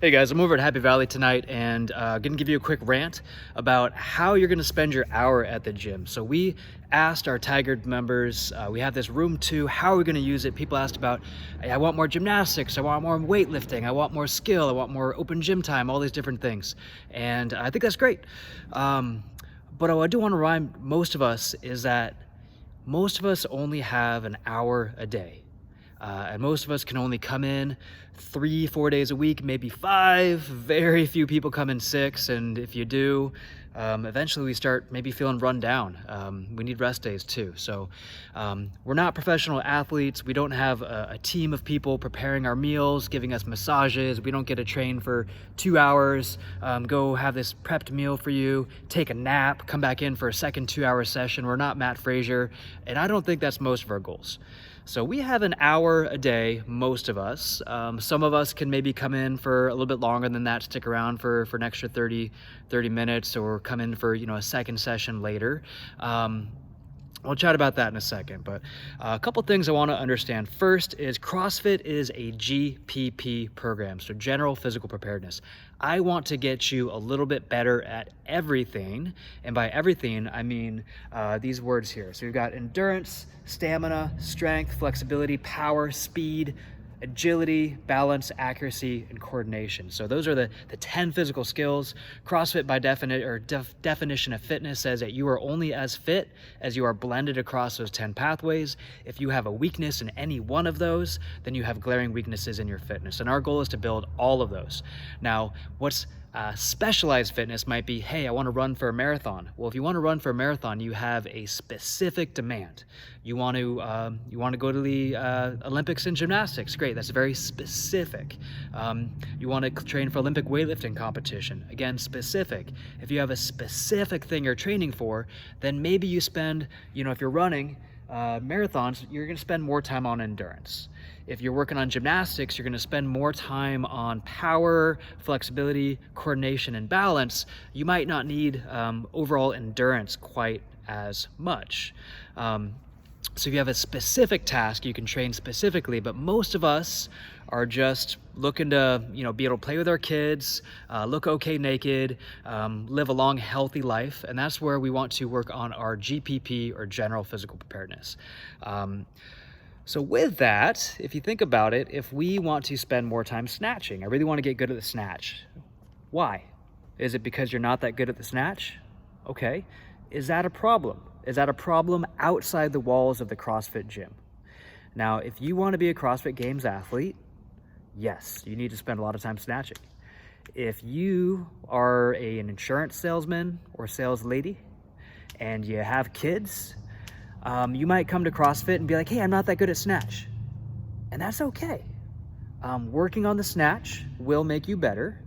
Hey guys, I'm over at Happy Valley tonight and gonna give you a quick rant about how you're gonna spend your hour at the gym. So we asked our Tigard members, we have this room 2, how are we gonna use it? People asked about, hey, I want more gymnastics, I want more weightlifting, I want more skill, I want more open gym time, all these different things. And I think that's great. But what I do wanna remind most of us is that most of us only have an hour a day. And most of us can only come in 3-4 days a week, maybe 5. Very few people come in 6, and if you do, eventually we start maybe feeling run down. We need rest days too. So we're not professional athletes. We don't have a team of people preparing our meals, giving us massages. We don't get to train for 2 hours, go have this prepped meal for you, take a nap, come back in for a second 2-hour session. We're not Matt Frazier, and I don't think that's most of our goals. So we have an hour a day, most of us. Some of us can maybe come in for a little bit longer than that, stick around for an extra 30 minutes, or come in for, a second session later. We'll chat about that in a second, but a couple things I want to understand. First is CrossFit is a GPP program, so General Physical Preparedness. I want to get you a little bit better at everything, and by everything, I mean these words here. So we've got endurance, stamina, strength, flexibility, power, speed, agility, balance, accuracy, and coordination. So those are the 10 physical skills. CrossFit by definition of fitness says that you are only as fit as you are blended across those 10 pathways. If you have a weakness in any one of those, then you have glaring weaknesses in your fitness. And our goal is to build all of those. Now, what's specialized fitness might be, hey, I want to run for a marathon. Well, if you want to run for a marathon, you have a specific demand. You want to go to the Olympics in gymnastics. Great, that's very specific. You want to train for Olympic weightlifting competition. Again, specific. If you have a specific thing you're training for, then maybe you spend, if you're running marathons, you're going to spend more time on endurance. If you're working on gymnastics, you're going to spend more time on power, flexibility, coordination, and balance. You might not need overall endurance quite as much. So if you have a specific task, you can train specifically, but most of us are just looking to, be able to play with our kids, look okay naked, live a long, healthy life, and that's where we want to work on our GPP, or General Physical Preparedness. So with that, if you think about it, if we want to spend more time snatching, I really want to get good at the snatch. Why? Is it because you're not that good at the snatch? Okay. Is that a problem? Is that a problem outside the walls of the CrossFit gym? Now, if you want to be a CrossFit Games athlete, yes, you need to spend a lot of time snatching. If you are an insurance salesman or sales lady and you have kids, you might come to CrossFit and be like, hey, I'm not that good at snatch. And that's okay. Working on the snatch will make you better.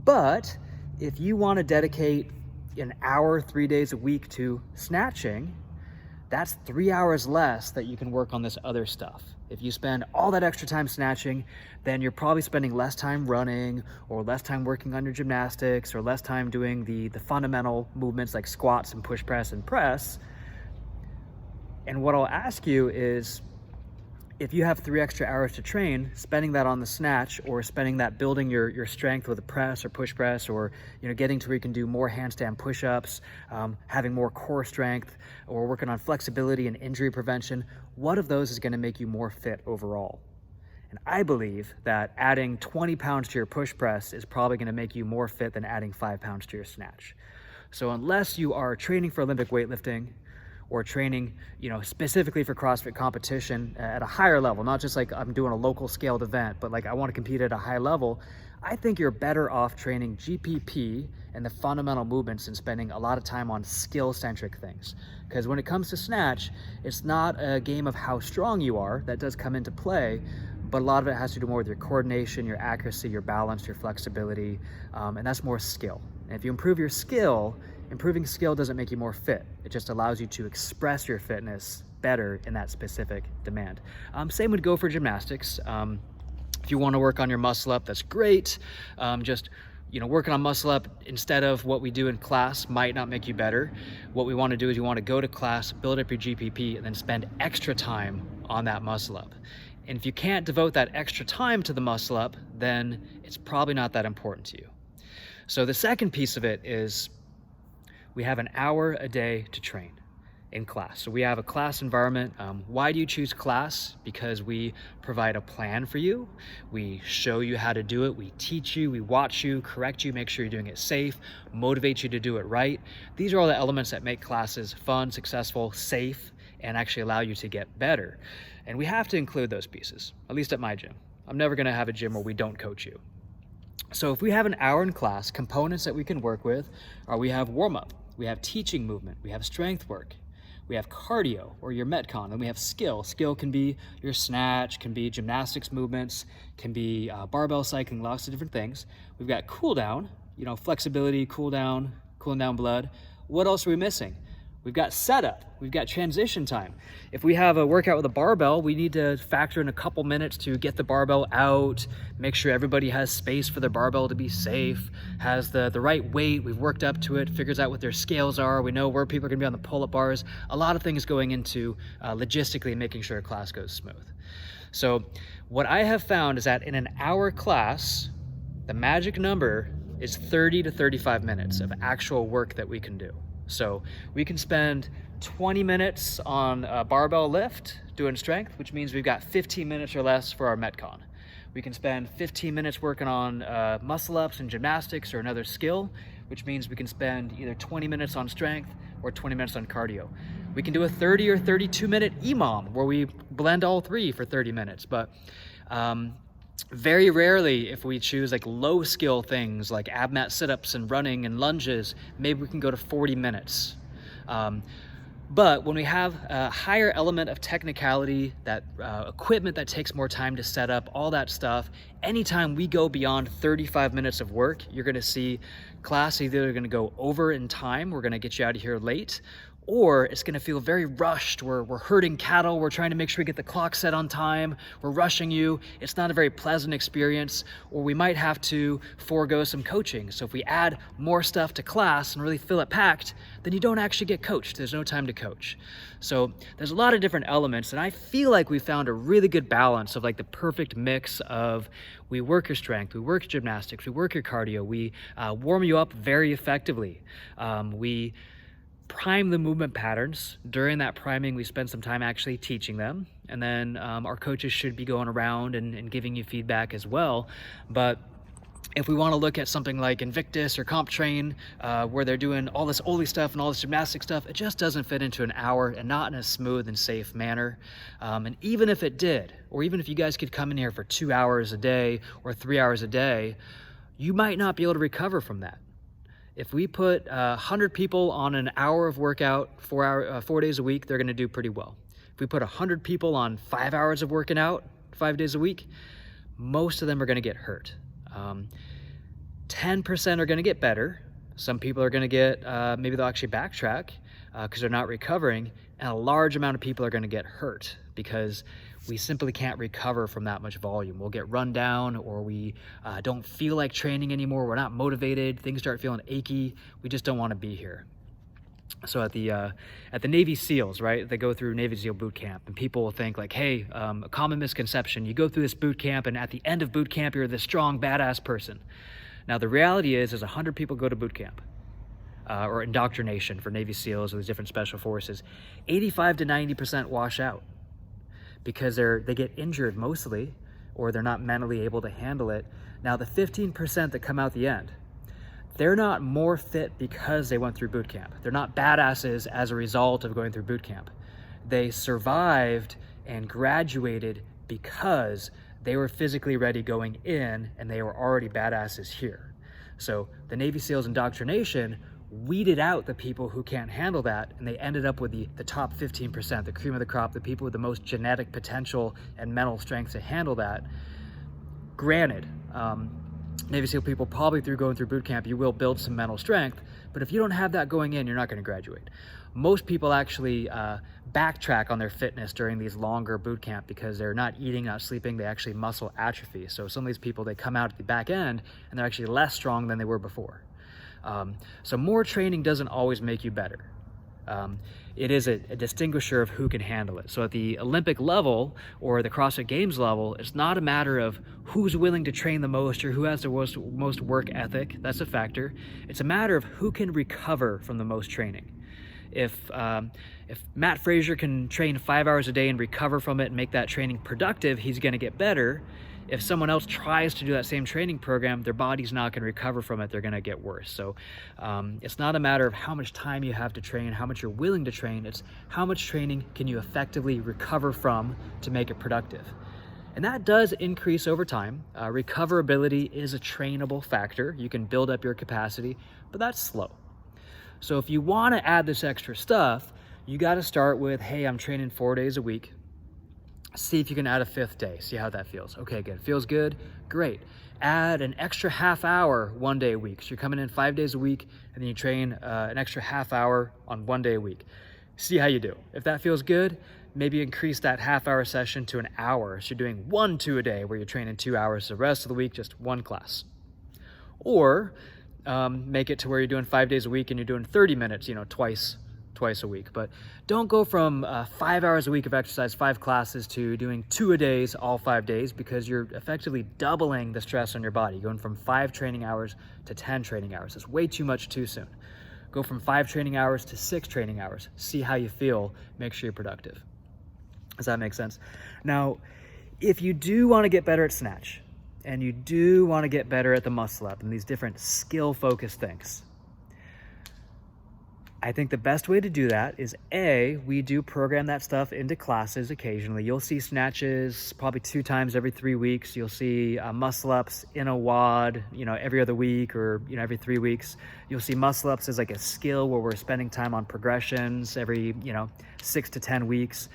But if you want to dedicate an hour, 3 days a week to snatching, that's 3 hours less that you can work on this other stuff. If you spend all that extra time snatching, then you're probably spending less time running, or less time working on your gymnastics, or less time doing the fundamental movements like squats and push press and press. And what I'll ask you is, if you have 3 extra hours to train, spending that on the snatch, or spending that building your strength with a press or push press, or getting to where you can do more handstand push-ups, having more core strength, or working on flexibility and injury prevention, what of those is going to make you more fit overall? And I believe that adding 20 pounds to your push press is probably going to make you more fit than adding 5 pounds to your snatch. So unless you are training for Olympic weightlifting, or training, specifically for CrossFit competition at a higher level, not just like I'm doing a local scaled event, but like I want to compete at a high level, I think you're better off training GPP and the fundamental movements and spending a lot of time on skill-centric things. Because when it comes to snatch, it's not a game of how strong you are. That does come into play, but a lot of it has to do more with your coordination, your accuracy, your balance, your flexibility, and that's more skill. And if you improve your skill, improving skill doesn't make you more fit. It just allows you to express your fitness better in that specific demand. Same would go for gymnastics. If you want to work on your muscle up, that's great. Just working on muscle up instead of what we do in class might not make you better. What we want to do is you want to go to class, build up your GPP, and then spend extra time on that muscle up. And if you can't devote that extra time to the muscle up, then it's probably not that important to you. So the second piece of it is we have an hour a day to train in class. So we have a class environment. Why do you choose class? Because we provide a plan for you. We show you how to do it. We teach you, we watch you, correct you, make sure you're doing it safe, motivate you to do it right. These are all the elements that make classes fun, successful, safe, and actually allow you to get better. And we have to include those pieces, at least at my gym. I'm never gonna have a gym where we don't coach you. So if we have an hour in class, components that we can work with are we have warm-up, we have teaching movement, we have strength work, we have cardio or your Metcon, and we have skill. Skill can be your snatch, can be gymnastics movements, can be barbell cycling, lots of different things. We've got cool down, flexibility, cool down, cooling down blood. What else are we missing? We've got setup, we've got transition time. If we have a workout with a barbell, we need to factor in a couple minutes to get the barbell out, make sure everybody has space for their barbell to be safe, has the right weight, we've worked up to it, figures out what their scales are, we know where people are gonna be on the pull-up bars. A lot of things going into logistically making sure a class goes smooth. So what I have found is that in an hour class, the magic number is 30 to 35 minutes of actual work that we can do. So we can spend 20 minutes on a barbell lift doing strength, which means we've got 15 minutes or less for our Metcon. We can spend 15 minutes working on muscle ups and gymnastics or another skill, which means we can spend either 20 minutes on strength or 20 minutes on cardio. We can do a 30 or 32 minute EMOM where we blend all three for 30 minutes. But very rarely, if we choose like low skill things like ab mat sit-ups and running and lunges, maybe we can go to 40 minutes. But when we have a higher element of technicality, that equipment that takes more time to set up, all that stuff, anytime we go beyond 35 minutes of work, you're gonna see class either gonna go over in time, we're gonna get you out of here late, or it's gonna feel very rushed. We're herding cattle, we're trying to make sure we get the clock set on time, we're rushing you. It's not a very pleasant experience, or we might have to forego some coaching. So if we add more stuff to class and really fill it packed, then you don't actually get coached. There's no time to coach. So there's a lot of different elements, and I feel like we found a really good balance of like the perfect mix of we work your strength, we work gymnastics, we work your cardio, we warm you up very effectively. We prime the movement patterns. During that priming, we spend some time actually teaching them. And then our coaches should be going around and giving you feedback as well. But if we want to look at something like Invictus or Comp Train, where they're doing all this Oli stuff and all this gymnastic stuff, it just doesn't fit into an hour and not in a smooth and safe manner. And even if it did, or even if you guys could come in here for 2 hours a day or 3 hours a day, you might not be able to recover from that. If we put 100 people on an hour of workout, 4 days a week, they're gonna do pretty well. If we put 100 people on 5 hours of working out, 5 days a week, most of them are gonna get hurt. 10% are gonna get better. Some people are gonna get, maybe they'll actually backtrack because they're not recovering, and a large amount of people are gonna get hurt because we simply can't recover from that much volume. We'll get run down, or we don't feel like training anymore. We're not motivated. Things start feeling achy. We just don't want to be here. So at the Navy SEALs, right? They go through Navy SEAL boot camp, and people will think like, hey, a common misconception, you go through this boot camp, and at the end of boot camp, you're this strong, badass person. Now, the reality is 100 people go to boot camp. Or indoctrination for Navy SEALs or these different special forces. 85 to 90% wash out, because they get injured mostly, or they're not mentally able to handle it. Now the 15% that come out the end, they're not more fit because they went through boot camp. They're not badasses as a result of going through boot camp. They survived and graduated because they were physically ready going in, and they were already badasses here. So the Navy SEALs indoctrination weeded out the people who can't handle that, and they ended up with the top 15%, the cream of the crop, the people with the most genetic potential and mental strength to handle that. Granted, Navy SEAL people, probably through going through boot camp, you will build some mental strength, but if you don't have that going in, you're not going to graduate. Most people actually backtrack on their fitness during these longer boot camp because they're not eating, not sleeping, they actually muscle atrophy. So some of these people, they come out at the back end and they're actually less strong than they were before. So more training doesn't always make you better. It is a distinguisher of who can handle it. So at the Olympic level or the CrossFit Games level, it's not a matter of who's willing to train the most or who has the most work ethic. That's a factor. It's a matter of who can recover from the most training. If Matt Fraser can train 5 hours a day and recover from it and make that training productive, he's going to get better. If someone else tries to do that same training program, their body's not going to recover from it. They're going to get worse. So it's not a matter of how much time you have to train, how much you're willing to train. It's how much training can you effectively recover from to make it productive. And that does increase over time. Recoverability is a trainable factor. You can build up your capacity, but that's slow. So if you want to add this extra stuff, you got to start with, hey, I'm training 4 days a week. See if you can add a 5th day. See how that feels. Okay, good. Feels good? Great. Add an extra half hour 1 day a week. So you're coming in 5 days a week, and then you train an extra half hour on 1 day a week. See how you do. If that feels good, maybe increase that half hour session to an hour. So you're doing 1-2 a day where you're training 2 hours. The rest of the week, just one class. Or make it to where you're doing 5 days a week and you're doing 30 minutes, twice a week. But don't go from 5 hours a week of exercise, 5 classes, to doing 2 a days all 5 days, because you're effectively doubling the stress on your body, going from 5 training hours to 10 training hours. It's way too much too soon. Go from 5 training hours to 6 training hours. See how you feel. Make sure you're productive. Does that make sense? Now, if you do want to get better at snatch, and you do want to get better at the muscle up and these different skill-focused things, I think the best way to do that is, we do program that stuff into classes occasionally. You'll see snatches probably 2 times every 3 weeks. You'll see muscle ups in a WOD, every other week or, every 3 weeks. You'll see muscle ups as like a skill where we're spending time on progressions every, 6 to 10 weeks.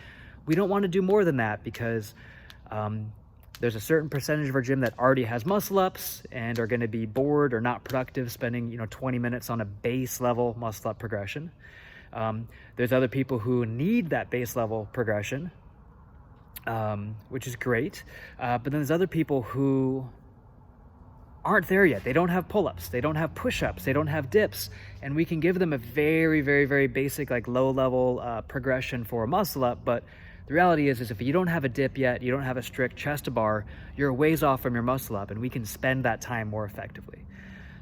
We don't want to do more than that because there's a certain percentage of our gym that already has muscle ups and are going to be bored or not productive spending 20 minutes on a base level muscle up progression. There's other people who need that base level progression, which is great. But then there's other people who aren't there yet. They don't have pull-ups, they don't have push-ups, they don't have dips, and we can give them a very, very, very basic, like low level progression for a muscle up. But the reality is if you don't have a dip yet, you don't have a strict chest to bar, you're ways off from your muscle up, and we can spend that time more effectively.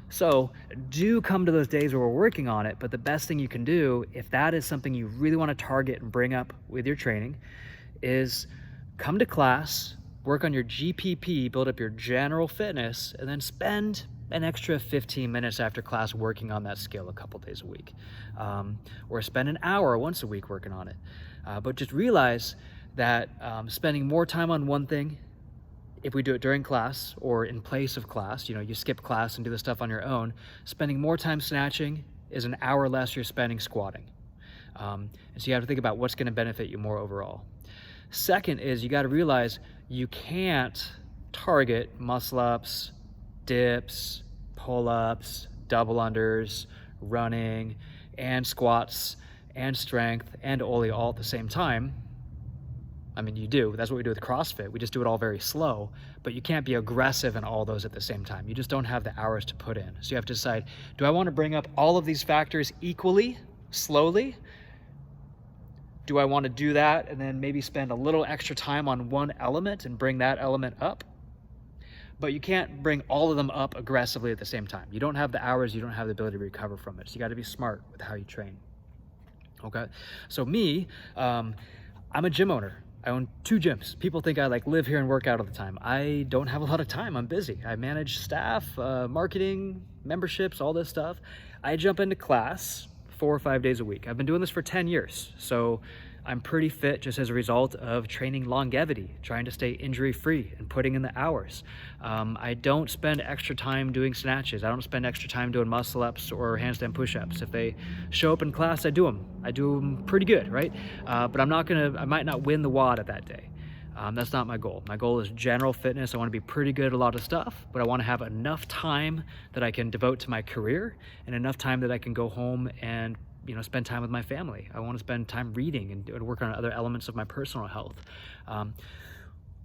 So do come to those days where we're working on it, but the best thing you can do, if that is something you really want to target and bring up with your training, is come to class, work on your GPP, build up your general fitness, and then spend an extra 15 minutes after class working on that skill a couple days a week. Or spend an hour once a week working on it. But just realize that spending more time on one thing, if we do it during class or in place of class, you skip class and do the stuff on your own, spending more time snatching is an hour less you're spending squatting. And so you have to think about what's going to benefit you more overall. Second is you got to realize you can't target muscle ups, dips, pull-ups, double unders, running, and squats, and strength, and ollie all at the same time. I mean, you do. That's what we do with CrossFit. We just do it all very slow, but you can't be aggressive in all those at the same time. You just don't have the hours to put in. So you have to decide, do I want to bring up all of these factors equally, slowly? Do I want to do that and then maybe spend a little extra time on one element and bring that element up? But you can't bring all of them up aggressively at the same time. You don't have the hours, you don't have the ability to recover from it. So you got to be smart with how you train. Okay, so me, I'm a gym owner. I own 2 gyms. People think I live here and work out all the time. I don't have a lot of time. I'm busy. I manage staff, marketing, memberships, all this stuff. I jump into class 4 or 5 days a week. I've been doing this for 10 years. So I'm pretty fit just as a result of training longevity, trying to stay injury-free and putting in the hours. I don't spend extra time doing snatches. I don't spend extra time doing muscle-ups or handstand push-ups. If they show up in class, I do them. I do them pretty good, right? But I might not win the WOD at that day. That's not my goal. My goal is general fitness. I want to be pretty good at a lot of stuff, but I want to have enough time that I can devote to my career and enough time that I can go home and spend time with my family. I want to spend time reading and work on other elements of my personal health. I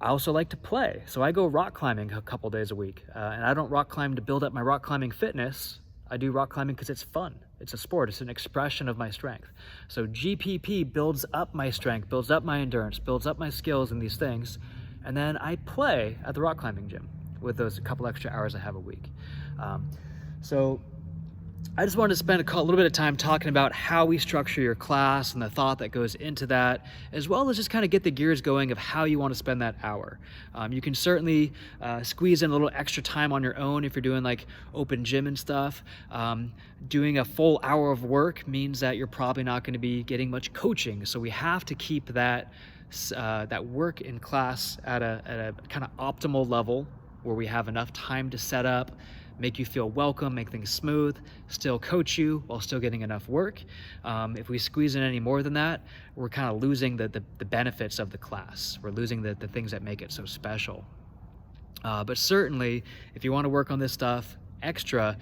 also like to play. So I go rock climbing a couple days a week. And I don't rock climb to build up my rock climbing fitness. I do rock climbing because it's fun. It's a sport. It's an expression of my strength. So GPP builds up my strength, builds up my endurance, builds up my skills in these things. And then I play at the rock climbing gym with those couple extra hours I have a week. So I just wanted to spend a little bit of time talking about how we structure your class and the thought that goes into that, as well as just kind of get the gears going of how you want to spend that hour. You can certainly squeeze in a little extra time on your own if you're doing like open gym and stuff. Doing a full hour of work means that you're probably not going to be getting much coaching. So we have to keep that work in class at a kind of optimal level where we have enough time to set up, make you feel welcome, make things smooth, still coach you while still getting enough work. If we squeeze in any more than that, we're kind of losing the benefits of the class. We're losing the things that make it so special. But certainly, if you want to work on this stuff extra,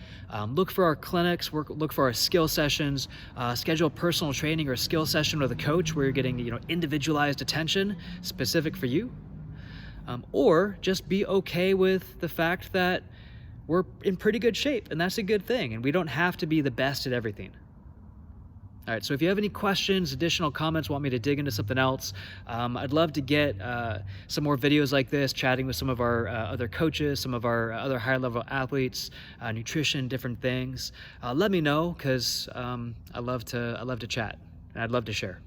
look for our clinics, look for our skill sessions, schedule personal training or skill session with a coach where you're getting individualized attention specific for you. Or just be okay with the fact that we're in pretty good shape, and that's a good thing, and we don't have to be the best at everything. All right, so if you have any questions, additional comments, want me to dig into something else, I'd love to get some more videos like this, chatting with some of our other coaches, some of our other higher level athletes, nutrition, different things. Let me know, because I love to chat, and I'd love to share.